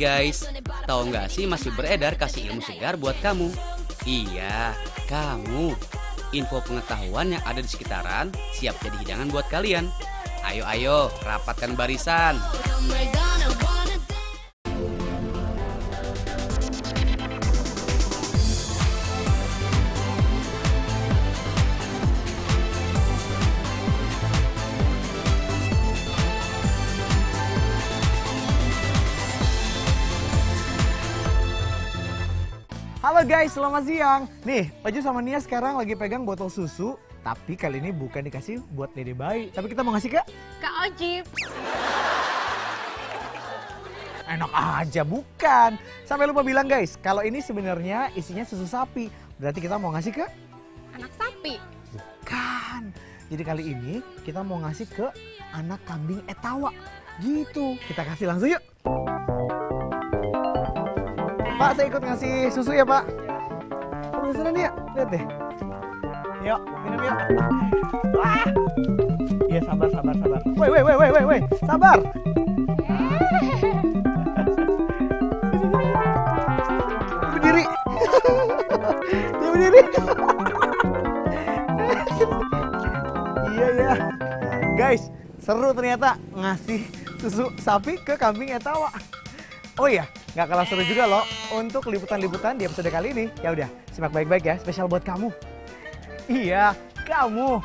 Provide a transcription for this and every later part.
guys, tahu nggak sih masih beredar kasih ilmu segar buat kamu? Iya, kamu. Info pengetahuan yang ada di sekitaran siap jadi hidangan buat kalian. Ayo, rapatkan barisan. Halo guys, selamat siang. Nih, Paju sama Nia sekarang lagi pegang botol susu. Tapi kali ini bukan dikasih buat dede bayi, tapi kita mau ngasih ke Kak Ojib. enak aja, bukan. Sampai lupa bilang guys, kalau ini sebenarnya isinya susu sapi. Berarti kita mau ngasih ke Anak sapi. bukan. Jadi kali ini kita mau ngasih ke anak kambing etawa. Gitu. Kita kasih langsung yuk. Pak, saya ikut ngasih susu ya, Pak. Kamu sana nih ya, lihat deh. Yuk, minum yuk. Wah. Iya, sabar. Woi, sabar. Berdiri. Dia berdiri. Iya ya. Guys, seru ternyata ngasih susu sapi ke kambing etawa. Oh iya, nggak kalah seru juga loh untuk liputan-liputan di episode kali ini. Ya udah, simak baik-baik ya, spesial buat kamu. Iya, kamu.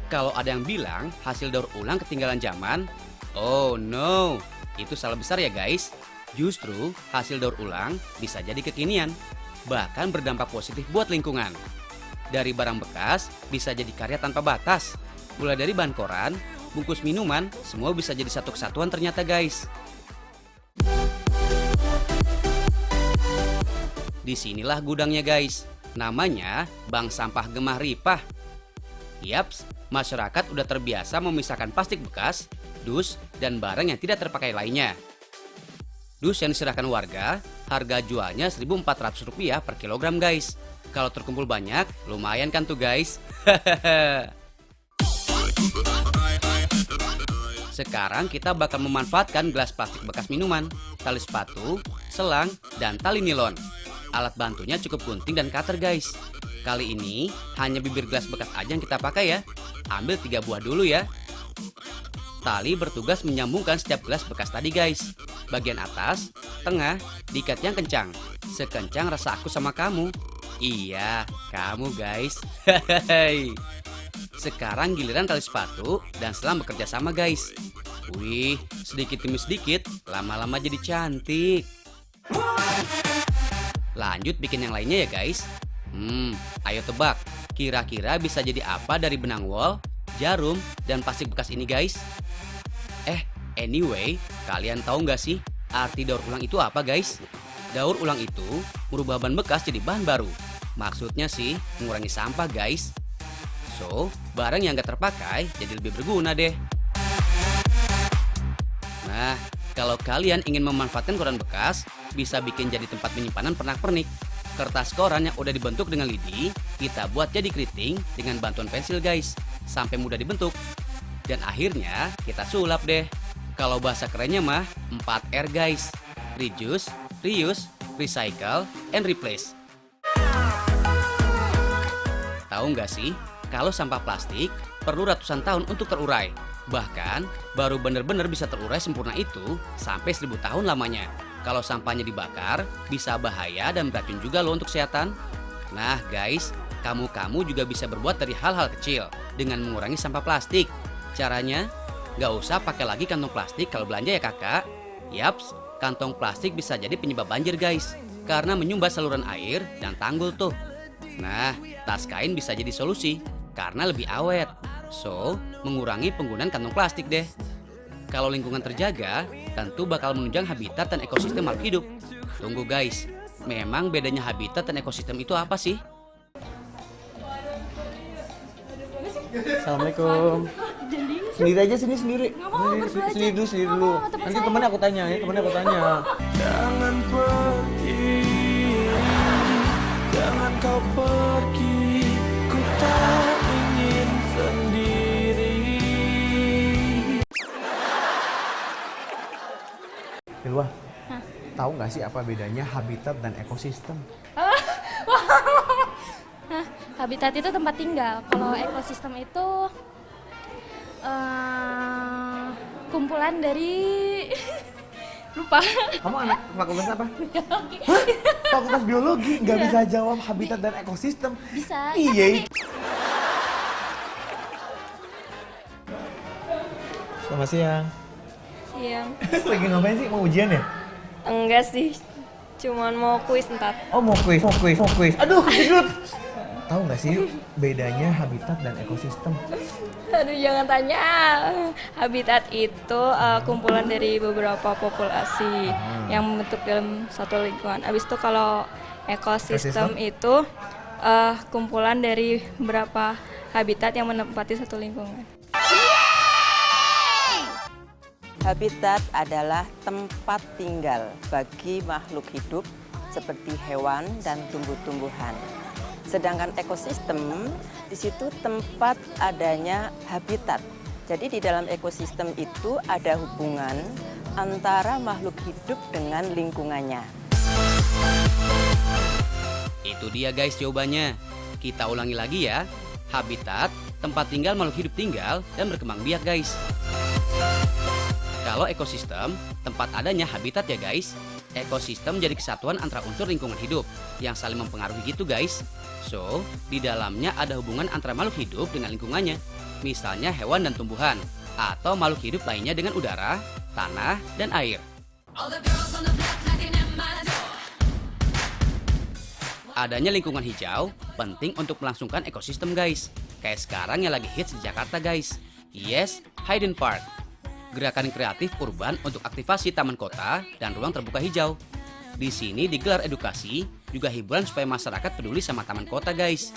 Kalau ada yang bilang hasil daur ulang ketinggalan zaman, oh no, itu salah besar ya guys. Justru hasil daur ulang bisa jadi kekinian, bahkan berdampak positif buat lingkungan. Dari barang bekas bisa jadi karya tanpa batas. Mulai dari bahan koran, bungkus minuman, semua bisa jadi satu kesatuan ternyata guys. Disinilah gudangnya guys, namanya Bank Sampah Gemah Ripah. Yaps, masyarakat udah terbiasa memisahkan plastik bekas, dus, dan barang yang tidak terpakai lainnya. Dus yang diserahkan warga, harga jualnya Rp1.400 per kilogram guys. Kalau terkumpul banyak, lumayan kan tuh guys. Sekarang kita bakal memanfaatkan gelas plastik bekas minuman, tali sepatu, selang, dan tali nilon. Alat bantunya cukup gunting dan cutter guys. Kali ini hanya bibir gelas bekas aja yang kita pakai ya. Ambil 3 buah dulu ya. Tali bertugas menyambungkan setiap gelas bekas tadi guys. Bagian atas, tengah, diikat yang kencang. Sekencang rasa aku sama kamu. Iya, kamu guys. Sekarang giliran tali sepatu dan selang bekerja sama guys. Wih, sedikit demi sedikit, lama-lama jadi cantik. Lanjut bikin yang lainnya ya guys. Ayo tebak, kira-kira bisa jadi apa dari benang wol, jarum, dan plastik bekas ini guys? Anyway, kalian tahu nggak sih arti daur ulang itu apa guys? Daur ulang itu merubah bahan bekas jadi bahan baru. Maksudnya sih mengurangi sampah guys. So, barang yang nggak terpakai jadi lebih berguna deh. Nah, kalau kalian ingin memanfaatkan koran bekas, bisa bikin jadi tempat penyimpanan pernak-pernik. Kertas koran yang udah dibentuk dengan lidi, kita buat jadi keriting dengan bantuan pensil guys, sampai mudah dibentuk. Dan akhirnya kita sulap deh. Kalau bahasa kerennya mah 4R guys. Reduce, reuse, recycle, and replace. Tahu nggak sih, kalau sampah plastik perlu ratusan tahun untuk terurai. Bahkan, baru benar-benar bisa terurai sempurna itu sampai 1000 tahun lamanya. Kalau sampahnya dibakar, bisa bahaya dan beracun juga loh untuk kesehatan. Nah guys, kamu juga bisa berbuat dari hal-hal kecil dengan mengurangi sampah plastik. Caranya, nggak usah pakai lagi kantong plastik kalau belanja ya kakak. Yaps, kantong plastik bisa jadi penyebab banjir guys, karena menyumbat saluran air dan tanggul tuh. Nah, tas kain bisa jadi solusi, karena lebih awet. So, mengurangi penggunaan kantong plastik deh. Kalau lingkungan terjaga, tentu bakal menunjang habitat dan ekosistem makhluk hidup. Tunggu guys, memang bedanya habitat dan ekosistem itu apa sih? Assalamualaikum. Sendiri aja sendiri. Sendiri dulu. Nanti temennya aku tanya ya, Jangan pergi, jangan kau pergi. tahu nggak sih apa bedanya habitat dan ekosistem? Nah, habitat itu tempat tinggal. Kalau ekosistem itu kumpulan dari lupa. Kamu anak fakultas apa? Hah? Fakultas biologi nggak bisa jawab habitat dan ekosistem. Bisa. Iya. Selamat siang. Siang. Lagi ngapain sih? Mau ujian ya? Enggak sih, cuman mau kuis ntar. Oh mau kuis. Aduh kejut. Tahu nggak sih bedanya habitat dan ekosistem? Aduh jangan tanya. Habitat itu kumpulan dari beberapa populasi yang membentuk dalam satu lingkungan. Abis itu kalau ekosistem itu kumpulan dari beberapa habitat yang menempati satu lingkungan. Habitat adalah tempat tinggal bagi makhluk hidup seperti hewan dan tumbuh-tumbuhan. Sedangkan ekosistem, di situ tempat adanya habitat. Jadi di dalam ekosistem itu ada hubungan antara makhluk hidup dengan lingkungannya. Itu dia guys jawabannya. Kita ulangi lagi ya. Habitat, tempat tinggal makhluk hidup tinggal dan berkembang biak guys. Kalau ekosistem, tempat adanya habitat ya guys. Ekosistem jadi kesatuan antara unsur lingkungan hidup yang saling mempengaruhi gitu guys. So, di dalamnya ada hubungan antara makhluk hidup dengan lingkungannya. Misalnya hewan dan tumbuhan, atau makhluk hidup lainnya dengan udara, tanah, dan air. Adanya lingkungan hijau penting untuk melangsungkan ekosistem guys. Kayak sekarang yang lagi hits di Jakarta guys. Yes, Hayden Park. Gerakan kreatif urban untuk aktivasi taman kota dan ruang terbuka hijau. Di sini digelar edukasi, juga hiburan supaya masyarakat peduli sama taman kota guys.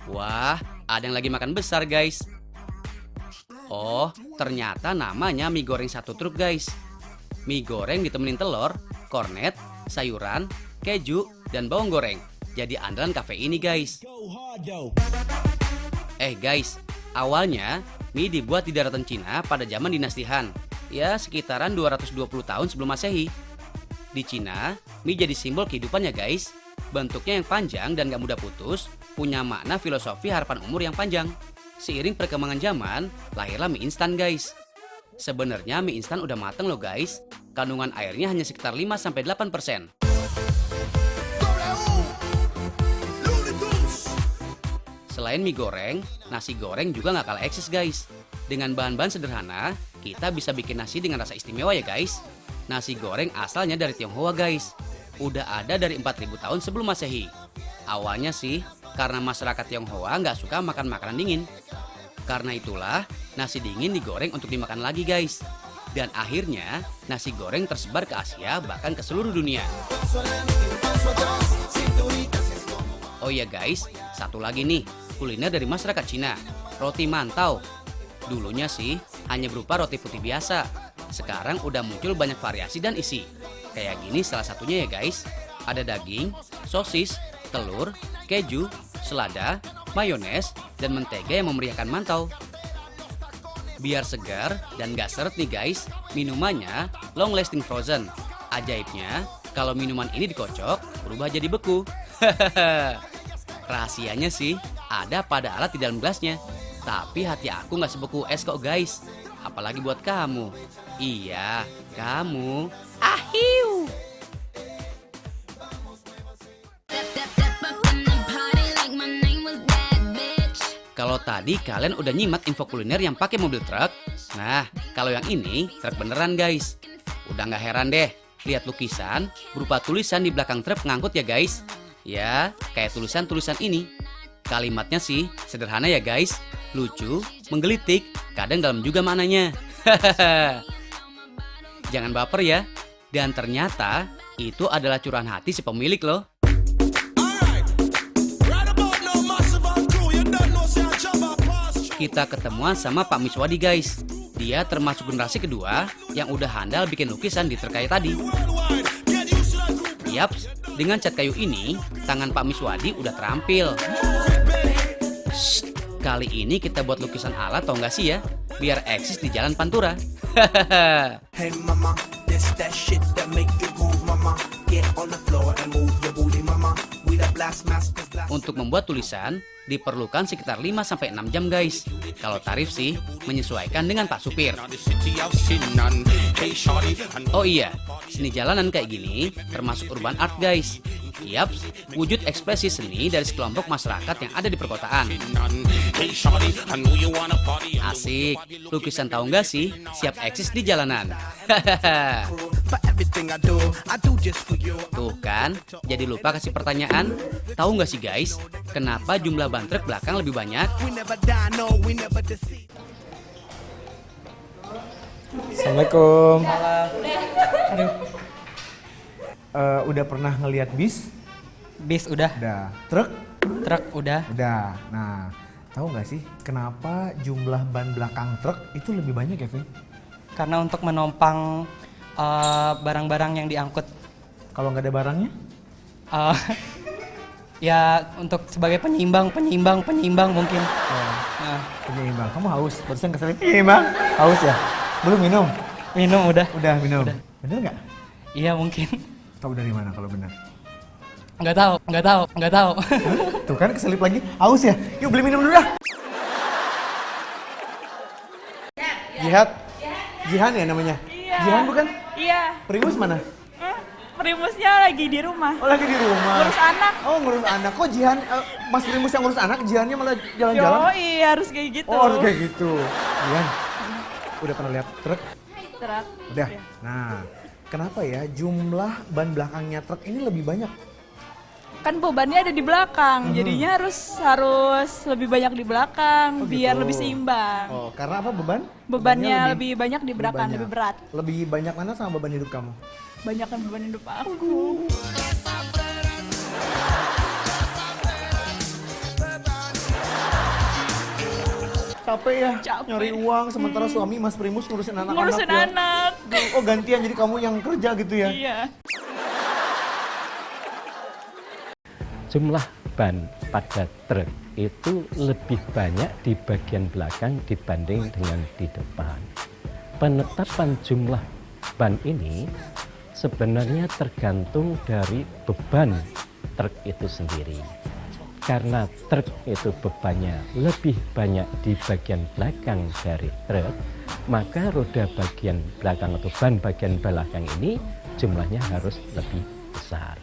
Wah, ada yang lagi makan besar guys. Oh, ternyata namanya mie goreng satu truk guys. Mie goreng ditemenin telur, kornet, sayuran, keju, dan bawang goreng. Jadi andalan cafe ini guys. Guys, awalnya mie dibuat di daratan Cina pada zaman dinasti Han. Ya sekitaran 220 tahun sebelum Masehi. Di Cina, mie jadi simbol kehidupannya guys. Bentuknya yang panjang dan gak mudah putus, punya makna filosofi harapan umur yang panjang. Seiring perkembangan zaman, lahirlah mie instan guys. Sebenarnya mie instan udah mateng loh guys. Kandungan airnya hanya sekitar 5-8%. Selain mie goreng, nasi goreng juga nggak kalah eksis guys. Dengan bahan-bahan sederhana, kita bisa bikin nasi dengan rasa istimewa ya guys. Nasi goreng asalnya dari Tionghoa guys. Udah ada dari 4000 tahun sebelum Masehi. Awalnya sih, karena masyarakat Tionghoa nggak suka makan makanan dingin. Karena itulah, nasi dingin digoreng untuk dimakan lagi guys. Dan akhirnya, nasi goreng tersebar ke Asia bahkan ke seluruh dunia. Oh iya guys, satu lagi nih, kuliner dari masyarakat Cina, roti mantau. Dulunya sih hanya berupa roti putih biasa. Sekarang udah muncul banyak variasi dan isi. Kayak gini salah satunya ya guys. Ada daging, sosis, telur, keju, selada, mayones, dan mentega yang memeriahkan mantau. Biar segar dan gak seret nih guys, minumannya long lasting frozen. Ajaibnya, kalau minuman ini dikocok, berubah jadi beku. Rahasianya sih ada pada alat di dalam gelasnya. Tapi hati aku gak sebeku es kok guys. Apalagi buat kamu. Iya, kamu. Ahiu. Kalau tadi kalian udah nyimak info kuliner yang pakai mobil truk. Nah, kalau yang ini truk beneran guys. Udah gak heran deh, lihat lukisan berupa tulisan di belakang truk pengangkut ya guys. Ya, kayak tulisan-tulisan ini. Kalimatnya sih sederhana ya guys, lucu, menggelitik, kadang dalam juga maknanya. Jangan baper ya. Dan ternyata itu adalah curahan hati si pemilik loh. Kita ketemuan sama Pak Miswadi guys. Dia termasuk generasi kedua yang udah handal bikin lukisan di truk kayak tadi. Yaps, dengan cat kayu ini, tangan Pak Miswadi udah terampil. Shh, Kali ini kita buat lukisan ala tau nggak sih ya? Biar eksis di Jalan Pantura. Hey mama, this that shit that make you move mama. Get on the floor and move your booty mama. We the blast masters blast. Untuk membuat tulisan, diperlukan sekitar 5-6 jam guys. Kalau tarif sih, menyesuaikan dengan Pak Supir. Oh iya, seni jalanan kayak gini termasuk urban art guys. Yaps, wujud ekspresi seni dari sekelompok masyarakat yang ada di perkotaan. Asik, lukisan tahu nggak sih, siap eksis di jalanan. For everything I do just for you. Tuh kan, jadi lupa kasih pertanyaan. Tahu nggak sih guys, kenapa jumlah ban truk belakang lebih banyak? We never die, no, we never deceive. Assalamualaikum. Udah pernah ngelihat bis? Bis udah, Udah. Truk? truk udah. Udah. Nah, tahu nggak sih kenapa jumlah ban belakang truk itu lebih banyak ya, Vin? Karena untuk menompang barang-barang yang diangkut, Kalau nggak ada barangnya? eh, ya untuk sebagai penyeimbang mungkin. Nah, Penyeimbang. Kamu haus? Barusan keselip penyeimbang. Haus ya? Belum minum? minum udah. Udah minum. Bener nggak? Iya mungkin. Tahu dari mana kalau bener? Nggak tahu. Tuh kan keselip lagi. Haus ya? Yuk beli minum dulu dah. Jihad? Jihan ya namanya? Iya. Jihan bukan? Iya, Primus mana? primusnya lagi di rumah. Oh lagi di rumah. Ngurus anak. Oh ngurus anak. Kok Jihan, Mas Primus yang ngurus anak, Jihannya malah jalan-jalan? Yoi, harus kayak gitu. Oh harus kayak gitu. Jihan, udah pernah lihat truk? Truk. Udah. Nah, kenapa ya jumlah ban belakangnya truk ini lebih banyak? Kan bebannya ada di belakang, jadinya harus lebih banyak di belakang Oh, biar gitu. lebih seimbang. Oh, karena apa beban? Bebannya lebih banyak di belakang, banyak. lebih berat. Lebih banyak mana sama beban hidup kamu? Banyak kan beban hidup aku. Capek ya, Capek. nyari uang sementara suami Mas Primus ngurusin anak-anak Ngurusin ya. anak. Oh gantian jadi kamu yang kerja gitu ya? Iya. Jumlah ban pada truk itu lebih banyak di bagian belakang dibanding dengan di depan. Penetapan jumlah ban ini sebenarnya tergantung dari beban truk itu sendiri. Karena truk itu bebannya lebih banyak di bagian belakang dari truk, maka roda bagian belakang atau ban bagian belakang ini jumlahnya harus lebih besar.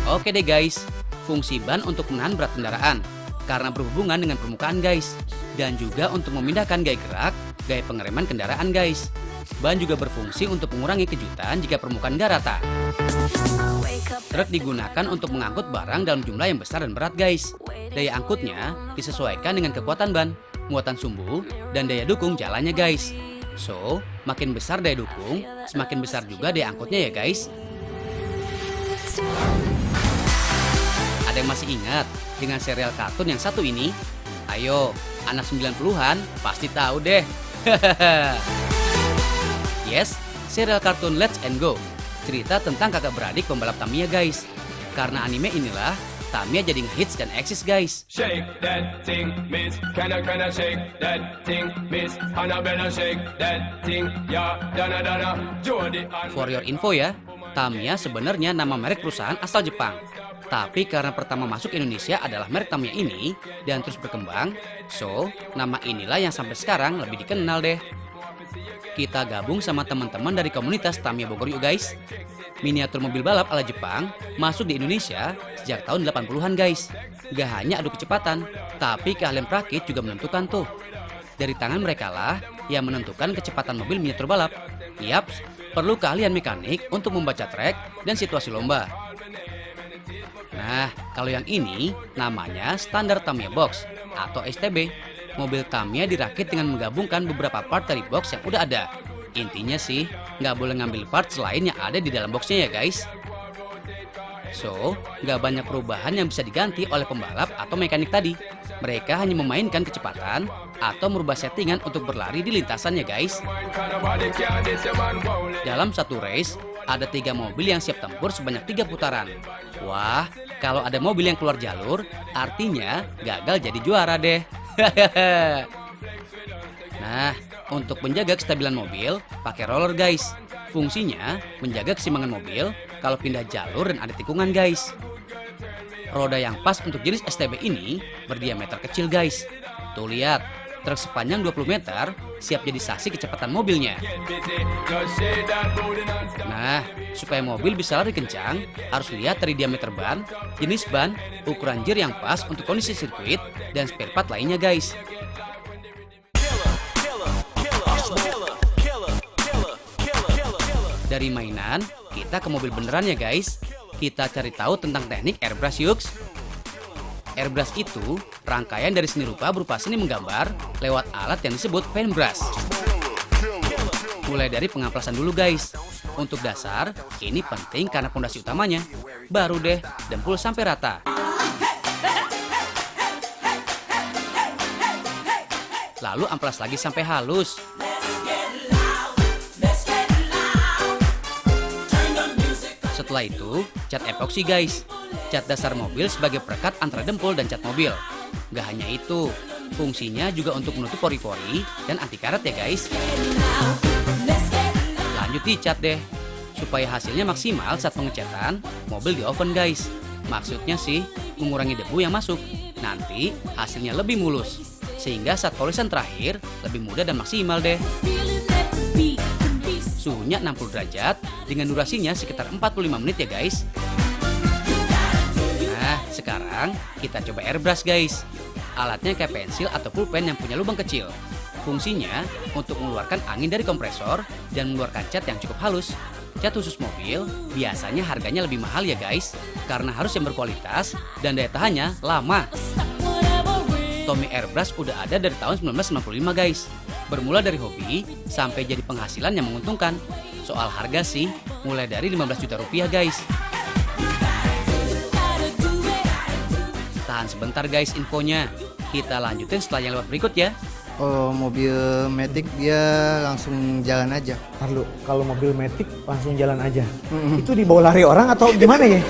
Oke deh guys, fungsi ban untuk menahan berat kendaraan karena berhubungan dengan permukaan guys, dan juga untuk memindahkan gaya gerak, gaya pengereman kendaraan guys. Ban juga berfungsi untuk mengurangi kejutan jika permukaan nggak rata. Truk digunakan untuk mengangkut barang dalam jumlah yang besar dan berat guys. Daya angkutnya disesuaikan dengan kekuatan ban, muatan sumbu, dan daya dukung jalannya guys. So, makin besar daya dukung, semakin besar juga daya angkutnya ya guys. Ada yang masih ingat dengan serial kartun yang satu ini? Ayo, anak 90-an pasti tahu deh. Yes, serial kartun Let's and Go. Cerita tentang kakak beradik pembalap Tamiya guys. Karena anime inilah, Tamiya jadi ngehits dan eksis guys. Shake that thing, miss. Can I shake that thing, miss? Annabella shake that thing, ya. Dana, Jody. For your info ya, Tamiya sebenarnya nama merek perusahaan asal Jepang. Tapi karena pertama masuk Indonesia adalah merek Tamiya ini dan terus berkembang, so nama inilah yang sampai sekarang lebih dikenal deh. Kita gabung sama teman-teman dari komunitas Tamiya Bogor yuk guys. Miniatur mobil balap ala Jepang masuk di Indonesia sejak tahun 80-an guys. Gak hanya adu kecepatan, tapi keahlian praktik juga menentukan tuh. Dari tangan mereka lah yang menentukan kecepatan mobil miniatur balap. Yaps, perlu keahlian mekanik untuk membaca trek dan situasi lomba. Nah, kalau yang ini namanya standar Tamiya Box atau STB. Mobil Tamiya dirakit dengan menggabungkan beberapa part dari box yang udah ada. Intinya sih, nggak boleh ngambil part selain yang ada di dalam boxnya ya guys. So, nggak banyak perubahan yang bisa diganti oleh pembalap atau mekanik tadi. Mereka hanya memainkan kecepatan atau merubah settingan untuk berlari di lintasannya guys. Dalam satu race, Ada 3 mobil yang siap tempur sebanyak 3 putaran. Wah, kalau ada mobil yang keluar jalur, artinya gagal jadi juara deh. Nah, untuk menjaga kestabilan mobil, pakai roller guys. Fungsinya menjaga keseimbangan mobil kalau pindah jalur dan ada tikungan guys. Roda yang pas untuk jenis STB ini berdiameter kecil guys. Tuh lihat, truk sepanjang 20 meter siap jadi saksi kecepatan mobilnya. Nah, supaya mobil bisa lari kencang, harus lihat dari diameter ban, jenis ban, ukuran jir yang pas untuk kondisi sirkuit, dan spare part lainnya guys. Dari mainan, kita ke mobil beneran ya guys. Kita cari tahu tentang teknik airbrush yuk. Airbrush itu rangkaian dari seni rupa berupa seni menggambar lewat alat yang disebut paintbrush. Mulai dari pengamplasan dulu guys. Untuk dasar, ini penting karena fondasi utamanya. Baru deh, dempul sampai rata. Lalu amplas lagi sampai halus. Setelah itu, cat epoksi guys. Cat dasar mobil sebagai perekat antara dempul dan cat mobil. Gak hanya itu, fungsinya juga untuk menutup pori-pori dan anti karat ya guys. Lanjut dicat deh. Supaya hasilnya maksimal saat pengecatan, mobil di oven guys. Maksudnya sih, mengurangi debu yang masuk. Nanti hasilnya lebih mulus. Sehingga saat polisan terakhir, lebih mudah dan maksimal deh. Suhunya 60 derajat dengan durasinya sekitar 45 menit ya guys. Nah, sekarang kita coba airbrush guys. Alatnya kayak pensil atau pulpen yang punya lubang kecil. Fungsinya untuk mengeluarkan angin dari kompresor dan mengeluarkan cat yang cukup halus. Cat khusus mobil biasanya harganya lebih mahal ya guys, karena harus yang berkualitas dan daya tahannya lama. Tommy Airbrush udah ada dari tahun 1995 guys. Bermula dari hobi sampai jadi penghasilan yang menguntungkan. Soal harga sih mulai dari 15 juta rupiah guys. Tahan sebentar guys infonya. Kita lanjutin setelah yang lewat berikut ya. Oh, mobil Matic dia langsung jalan aja. Kalau mobil Matic langsung jalan aja. Itu dibawa lari orang atau gimana ya?